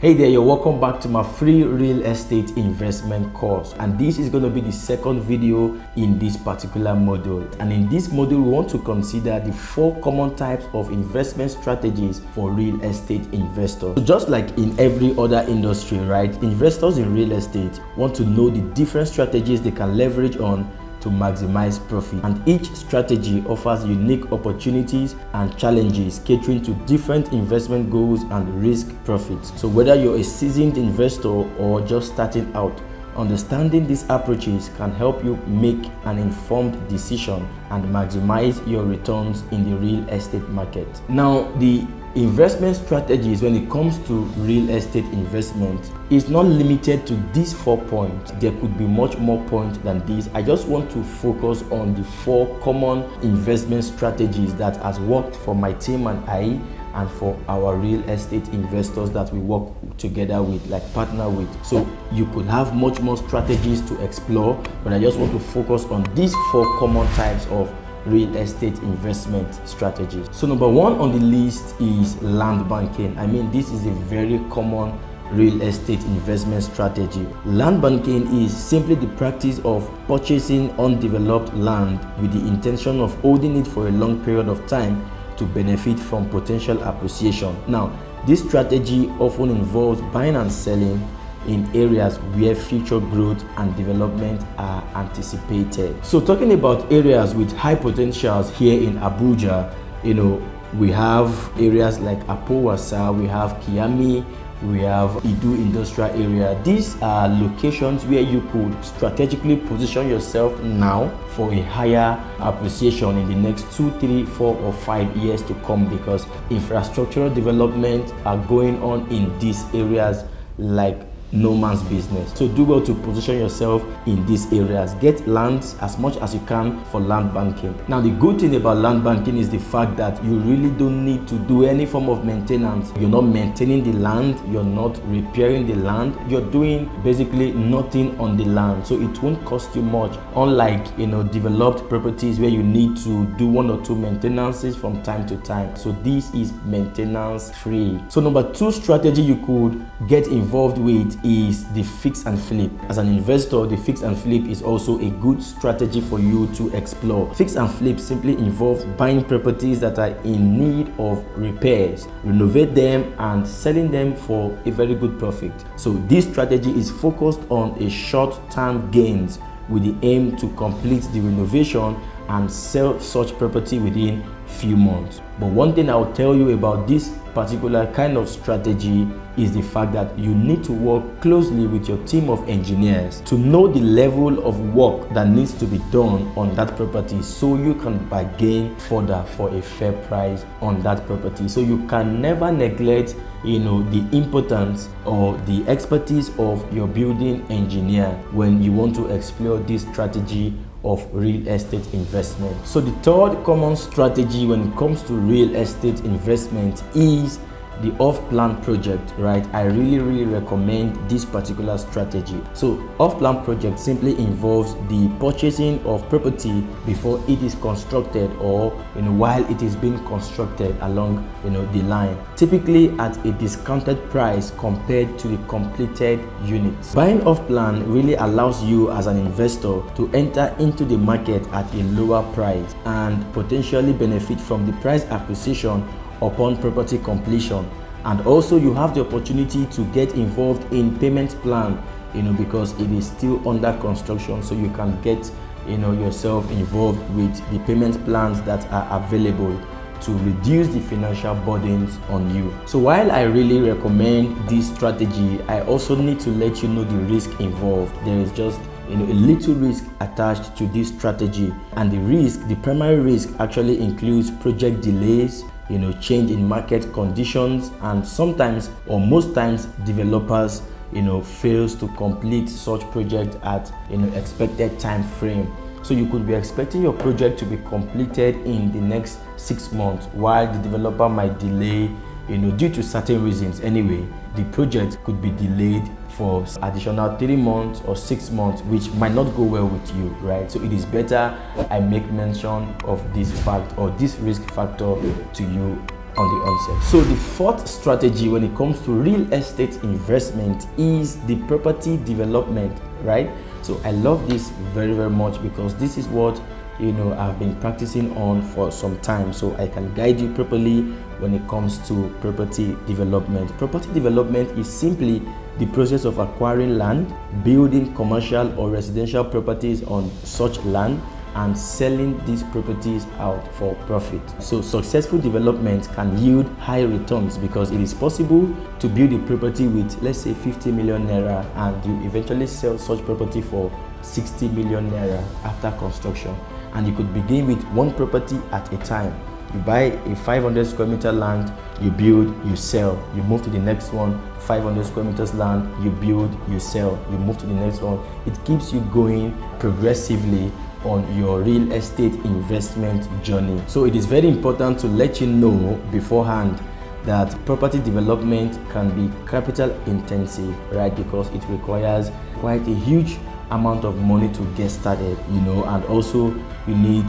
Hey there, you're welcome back to my free real estate investment course, and this is going to be the second video in this particular module. And in this module we want to consider the 4 common types of investment strategies for real estate investors. So just like in every other industry, right, investors in real estate want to know the different strategies they can leverage on to maximize profit, and each strategy offers unique opportunities and challenges catering to different investment goals and risk profits. So whether you're a seasoned investor or just starting out, understanding these approaches can help you make an informed decision and maximize your returns in the real estate market. Now, the investment strategies when it comes to real estate investment is not limited to these 4 points. There could be much more points than this. I just want to focus on the 4 common investment strategies that has worked for my team and for our real estate investors that we work together with, like partner with. So you could have much more strategies to explore, but I just want to focus on these 4 common types of real estate investment strategies. So number 1 on the list is land banking. This is a very common real estate investment strategy. Land banking is simply the practice of purchasing undeveloped land with the intention of holding it for a long period of time to benefit from potential appreciation. Now, this strategy often involves buying and selling in areas where future growth and development are anticipated. So talking about areas with high potentials here in Abuja, we have areas like Abuja, we have Kiami, we have Idu industrial area. These are locations where you could strategically position yourself now for a higher appreciation in the next 2, 3, 4 or 5 years to come, because infrastructural development are going on in these areas like no man's business. So do well to position yourself in these areas. Get lands as much as you can for land banking. Now, the good thing about land banking is the fact that you really don't need to do any form of maintenance. You're not maintaining the land, you're not repairing the land, you're doing basically nothing on the land, so it won't cost you much, unlike developed properties where you need to do 1 or 2 maintenances from time to time. So this is maintenance free. So number 2 strategy you could get involved with is the fix and flip. As an investor, the fix and flip is also a good strategy for you to explore. Fix and flip simply involves buying properties that are in need of repairs, renovate them and selling them for a very good profit. So this strategy is focused on a short-term gains with the aim to complete the renovation and sell such property within few months. But one thing I'll tell you about this particular kind of strategy is the fact that you need to work closely with your team of engineers to know the level of work that needs to be done on that property, so you can bargain further for a fair price on that property. So you can never neglect the importance or the expertise of your building engineer when you want to explore this strategy of real estate investment. So the 3rd common strategy when it comes to real estate investment is the off-plan project, right? I really recommend this particular strategy. So off-plan project simply involves the purchasing of property before it is constructed, or while it is being constructed along the line, typically at a discounted price compared to the completed units. Buying off-plan really allows you as an investor to enter into the market at a lower price and potentially benefit from the price appreciation upon property completion. And also you have the opportunity to get involved in payment plan, because it is still under construction, so you can get yourself involved with the payment plans that are available to reduce the financial burdens on you. So while I really recommend this strategy, I also need to let you know the risk involved. There is just a little risk attached to this strategy, and the primary risk actually includes project delays, change in market conditions, and sometimes or most times developers fails to complete such project at expected time frame. So you could be expecting your project to be completed in the next 6 months, while the developer might delay due to certain reasons. Anyway, the project could be delayed for additional 3 months or 6 months, which might not go well with you, right? So it is better I make mention of this fact or this risk factor to you on the onset. So the fourth strategy when it comes to real estate investment is the property development, right? So I love this very, very much because this is what I've been practicing on for some time, so I can guide you properly when it comes to property development. Property development is simply the process of acquiring land, building commercial or residential properties on such land, and selling these properties out for profit. So successful development can yield high returns because it is possible to build a property with, let's say, 50 million naira, and you eventually sell such property for 60 million naira after construction. And you could begin with one property at a time. You buy a 500 square meter land, you build, you sell. You move to the next one, 500 square meters land, you build, you sell. You move to the next one. It keeps you going progressively on your real estate investment journey. So it is very important to let you know beforehand that property development can be capital intensive, right? Because it requires quite a huge amount of money to get started, and also you need,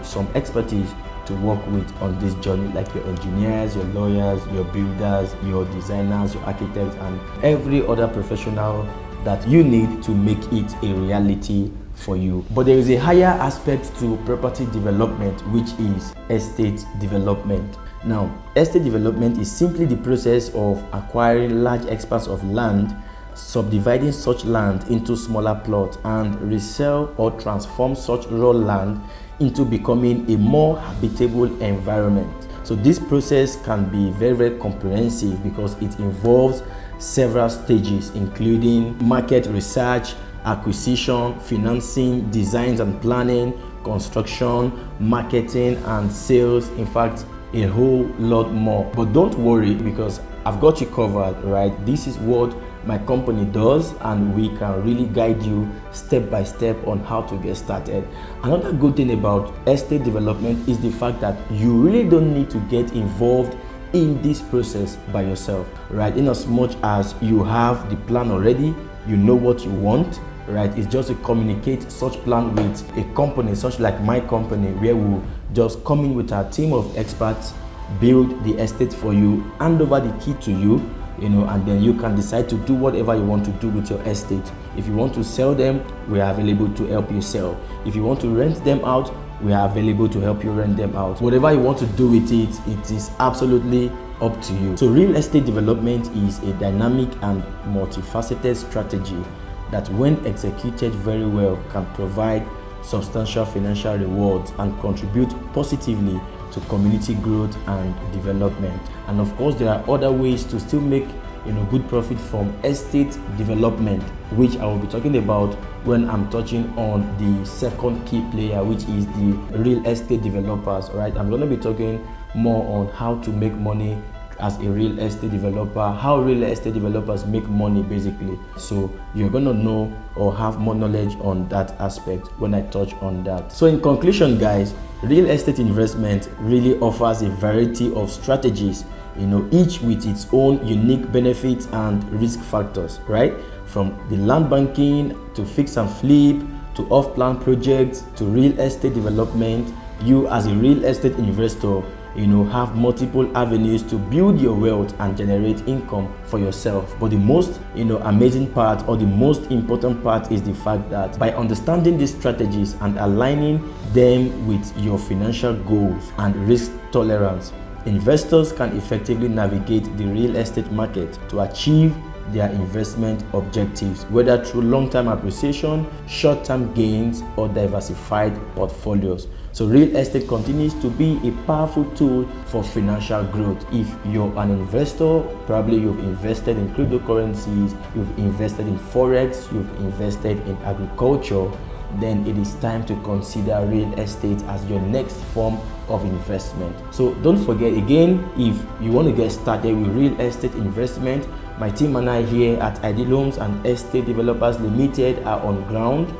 some expertise to work with on this journey, like your engineers, your lawyers, your builders, your designers, your architects, and every other professional that you need to make it a reality for you. But there is a higher aspect to property development, which is estate development. Now, estate development is simply the process of acquiring large expanse of land, subdividing such land into smaller plots, and resell or transform such raw land into becoming a more habitable environment. So this process can be very, very comprehensive because it involves several stages, including market research, acquisition, financing, designs and planning, construction, marketing and sales. In fact, a whole lot more. But don't worry, because I've got you covered, right? This is what my company does, and we can really guide you step by step on how to get started. Another good thing about estate development is the fact that you really don't need to get involved in this process by yourself, right? In as much as you have the plan already, you know what you want, right? It's just to communicate such plan with a company such like my company, where we'll just come in with our team of experts, build the estate for you, hand over the key to you, and then you can decide to do whatever you want to do with your estate. If you want to sell them, we are available to help you sell. If you want to rent them out, we are available to help you rent them out. Whatever you want to do with it, it is absolutely up to you. So real estate development is a dynamic and multifaceted strategy that, when executed very well, can provide substantial financial rewards and contribute positively to community growth and development. And of course, there are other ways to still make good profit from estate development, which I will be talking about when I'm touching on the second key player, which is the real estate developers. Right, I'm going to be talking more on how to make money as a real estate developer, how real estate developers make money basically. So you're going to know or have more knowledge on that aspect when I touch on that. So in conclusion, guys, real estate investment really offers a variety of strategies, each with its own unique benefits and risk factors, right? From the land banking to fix and flip to off-plan projects to real estate development, you as a real estate investor have multiple avenues to build your wealth and generate income for yourself. But the most amazing part, or the most important part, is the fact that by understanding these strategies and aligning them with your financial goals and risk tolerance, investors can effectively navigate the real estate market to achieve their investment objectives, whether through long-term appreciation, short-term gains, or diversified portfolios. So real estate continues to be a powerful tool for financial growth. If you're an investor, probably you've invested in cryptocurrencies, you've invested in forex, you've invested in agriculture, then it is time to consider real estate as your next form of investment. So don't forget, again, if you want to get started with real estate investment, my team and I here at Ideal Homes and Estate Developers Limited are on ground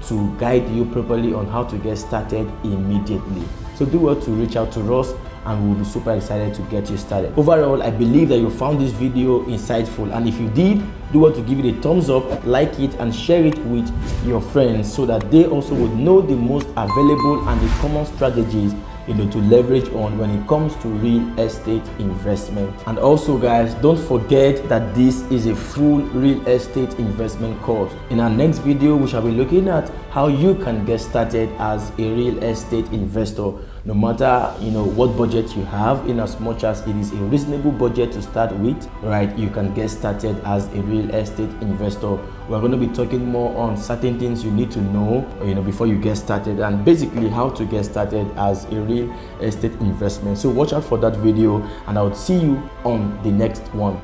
to guide you properly on how to get started immediately. So do well to reach out to us, and we'll be super excited to get you started. Overall, I believe that you found this video insightful, and if you did, do well to give it a thumbs up, like it, and share it with your friends so that they also would know the most available and the common strategies to leverage on when it comes to real estate investment. And also guys, don't forget that this is a full real estate investment course. In our next video, we shall be looking at how you can get started as a real estate investor, no matter what budget you have. In as much as it is a reasonable budget to start with, right, you can get started as a real estate investor. We're going to be talking more on certain things you need to know before you get started, and basically how to get started as a real estate investment. So watch out for that video, and I'll see you on the next one.